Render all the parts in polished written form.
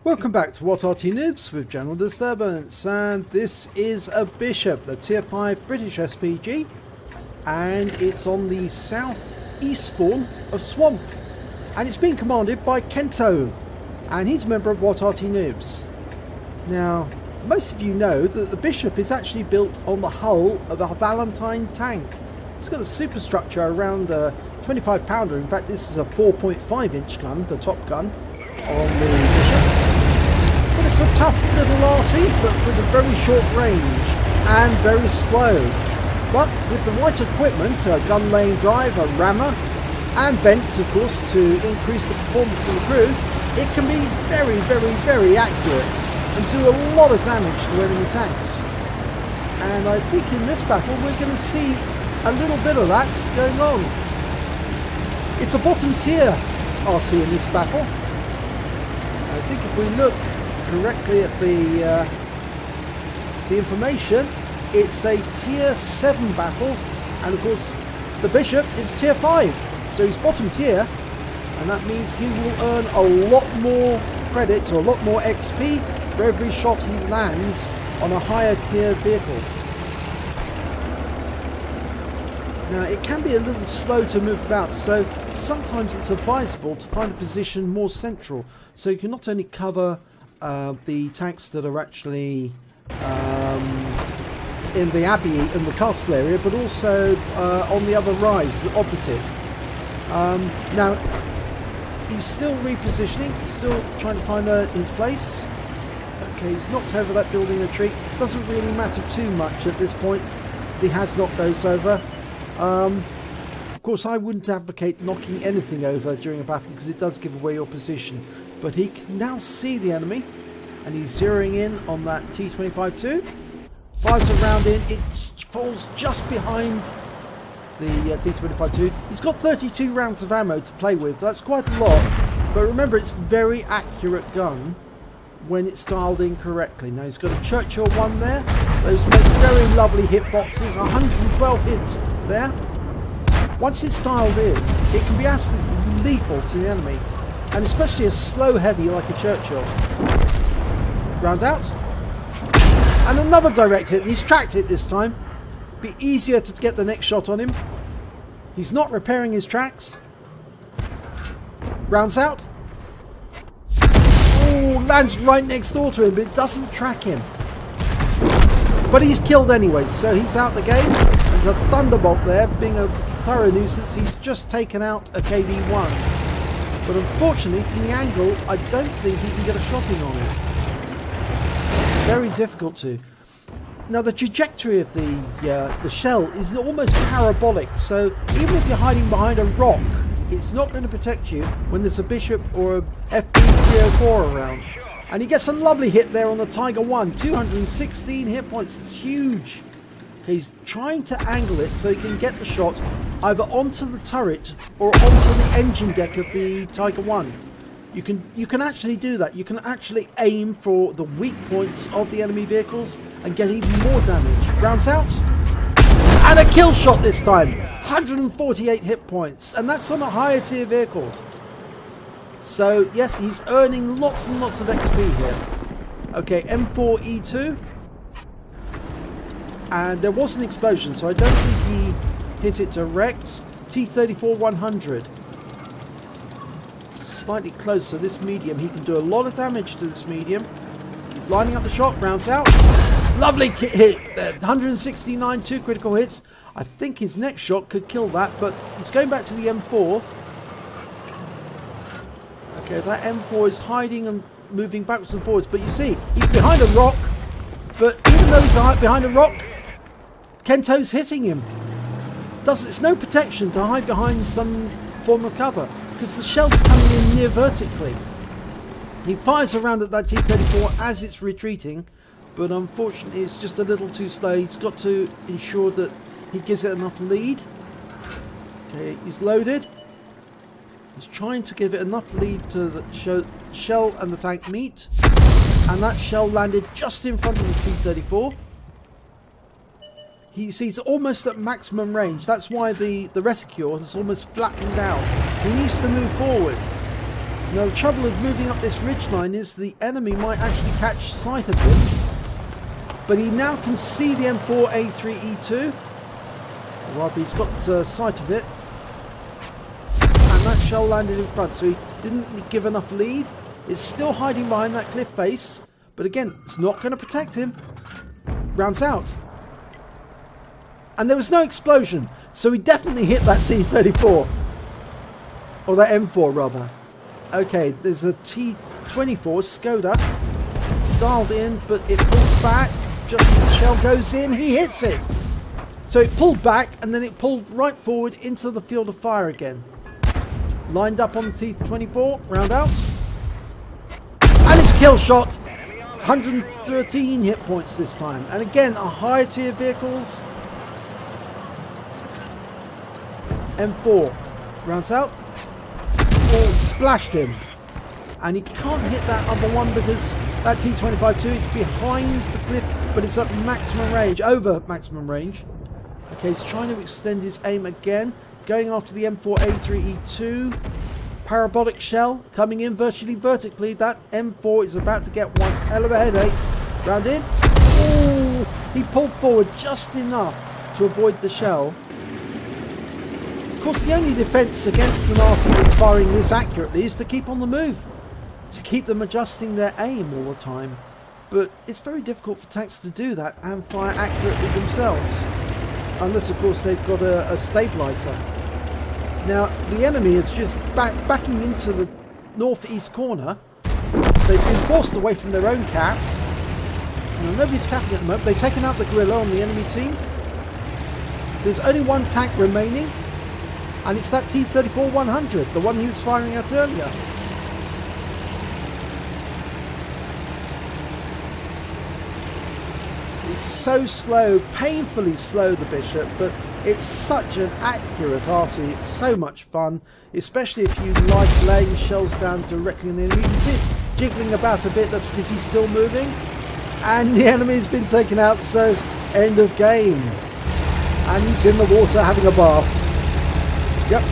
Welcome back to What Arty Noobs with General Disturbance, and this is a Bishop, the Tier 5 British SPG, and it's on the southeast spawn of Swamp, and it's being commanded by Kento, and he's a member of What Arty Noobs. Now, most of you know that the Bishop is actually built on the hull of a Valentine tank. It's got a superstructure around a 25 pounder, in fact this is a 4.5 inch gun, the top gun on the Bishop. But it's a tough little Arty, but with a very short range and very slow. But with the right equipment, a gun lane drive, a rammer, and vents of course to increase the performance of the crew, it can be very accurate and do a lot of damage to enemy tanks. And I think in this battle we're going to see a little bit of that going on. It's a bottom tier Arty in this battle. I think if we look correctly at the information, it's a tier 7 battle, and of course the Bishop is tier 5, so he's bottom tier, and that means he will earn a lot more credits or a lot more XP for every shot he lands on a higher tier vehicle. Now it can be a little slow to move about, so sometimes it's advisable to find a position more central, so you can not only cover the tanks that are actually in the Abbey, in the castle area, but also on the other rise, opposite. Now, he's still repositioning, still trying to find his place. Okay, he's knocked over that building a tree. Doesn't really matter too much at this point. He has knocked those over. Of course, I wouldn't advocate knocking anything over during a battle because it does give away your position. But he can now see the enemy, and he's zeroing in on that T-25-2. Fires a round in, it falls just behind the T-25-2. He's got 32 rounds of ammo to play with, that's quite a lot. But remember, it's a very accurate gun when it's dialed in correctly. Now he's got a Churchill 1 there. Those make very lovely hit boxes, 112 hits there. Once it's dialed in, it can be absolutely lethal to the enemy, and especially a slow heavy like a Churchill. Round out, and another direct hit, and he's tracked it this time. Be easier to get the next shot on him. He's not repairing his tracks. Rounds out. Oh, lands right next door to him, but it doesn't track him. But he's killed anyway, so he's out the game. There's a Thunderbolt there, being a thorough nuisance. He's just taken out a KV-1. But unfortunately, from the angle, I don't think he can get a shot in on it. Very difficult to. Now, the trajectory of the shell is almost parabolic, so even if you're hiding behind a rock, it's not going to protect you when there's a Bishop or a FB-304 around. And he gets a lovely hit there on the Tiger 1. 216 hit points. It's huge. Okay, he's trying to angle it so he can get the shot either onto the turret or onto the engine deck of the Tiger 1. You can actually do that. You can actually aim for the weak points of the enemy vehicles and get even more damage. Rounds out. And a kill shot this time. 148 hit points. And that's on a higher tier vehicle. So, yes, he's earning lots and lots of XP here. Okay, M4E2. And there was an explosion, so I don't think he hit it direct. T-34-100. Slightly closer, this medium. He can do a lot of damage to this medium. He's lining up the shot, rounds out. Lovely hit there. 169, 2 critical hits. I think his next shot could kill that, but he's going back to the M4. Okay, that M4 is hiding and moving backwards and forwards, but you see, he's behind a rock, but even though he's behind a rock, Kento's hitting him. It's no protection to hide behind some form of cover, because the shell's coming in near vertically. He fires around at that T-34 as it's retreating, but unfortunately it's just a little too slow. He's got to ensure that he gives it enough lead. Okay, he's loaded. He's trying to give it enough lead to the shell and the tank meet, and that shell landed just in front of the T-34. He's almost at maximum range. That's why the reticule has almost flattened out. He needs to move forward. Now the trouble of moving up this ridgeline is the enemy might actually catch sight of him, but he now can see the M4A3E2, or rather he's got sight of it, and that shell landed in front, so he didn't give enough lead. It's still hiding behind that cliff face, but again, it's not going to protect him. Rounds out. And there was no explosion, so he definitely hit that T-34. Or that M4 rather. Okay, there's a T-24 Skoda. Styled in, but it pulls back. Just as the shell goes in, he hits it. So it pulled back, and then it pulled right forward into the field of fire again. Lined up on the T-24, round out. And it's a kill shot. 113 hit points this time. And again, a higher tier vehicles. M4 rounds out. All splashed him. And he can't hit that other one because that T-25-2, it's behind the cliff, but it's at maximum range, over maximum range. Okay, he's trying to extend his aim again. Going after the M4A3E2. Parabolic shell coming in virtually vertically. That M4 is about to get one hell of a headache. Round in. Oh, he pulled forward just enough to avoid the shell. Of course, the only defence against an Arty that's firing this accurately is to keep on the move. To keep them adjusting their aim all the time. But it's very difficult for tanks to do that and fire accurately themselves. Unless, of course, they've got a stabiliser. Now, the enemy is just backing into the northeast corner. They've been forced away from their own cap. Now, nobody's capping at the moment. They've taken out the guerrilla on the enemy team. There's only one tank remaining. And it's that T-34-100, the one he was firing at earlier. It's so slow, painfully slow, the Bishop, but it's such an accurate Arty. It's so much fun, especially if you like laying shells down directly on the enemy. You can see it's jiggling about a bit. That's because he's still moving. And the enemy's been taken out, so end of game. And he's in the water having a bath. Yep.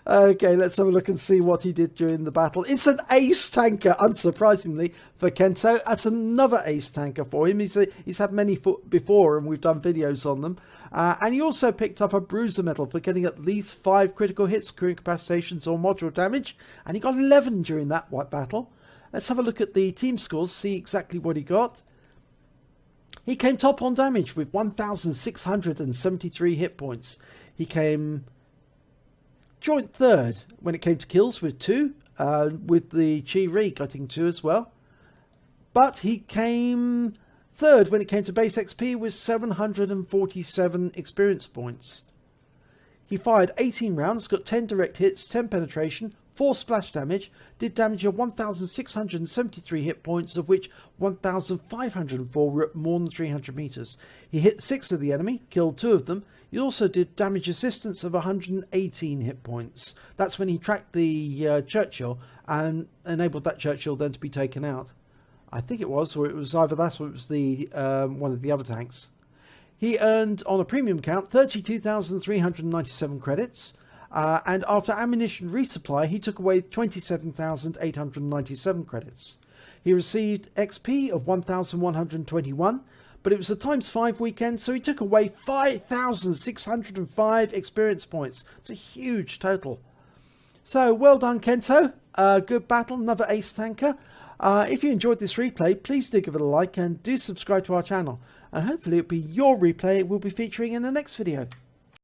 Okay, let's have a look and see what he did during the battle. It's an ace tanker, unsurprisingly, for Kento. That's another ace tanker for him. He's had many before, and we've done videos on them. And he also picked up a bruiser medal for getting at least 5 critical hits, crew incapacitations or module damage. And he got 11 during that battle. Let's have a look at the team scores, see exactly what he got. He came top on damage with 1,673 hit points. He came joint third when it came to kills with 2, with the Chi-Ri getting 2 as well. But he came third when it came to base XP with 747 experience points. He fired 18 rounds, got 10 direct hits, 10 penetration, 4 splash damage, did damage of 1,673 hit points, of which 1,504 were at more than 300 meters. He hit 6 of the enemy, killed 2 of them. He also did damage assistance of 118 hit points. That's when he tracked the Churchill and enabled that Churchill then to be taken out. I think it was, or it was either that or it was the one of the other tanks. He earned, on a premium count, 32,397 credits. And after ammunition resupply, he took away 27,897 credits. He received XP of 1,121, but it was a ×5 weekend, so he took away 5,605 experience points. It's a huge total. So, well done, Kento. Good battle, another ace tanker. If you enjoyed this replay, please do give it a like and do subscribe to our channel. And hopefully it'll be your replay we'll be featuring in the next video.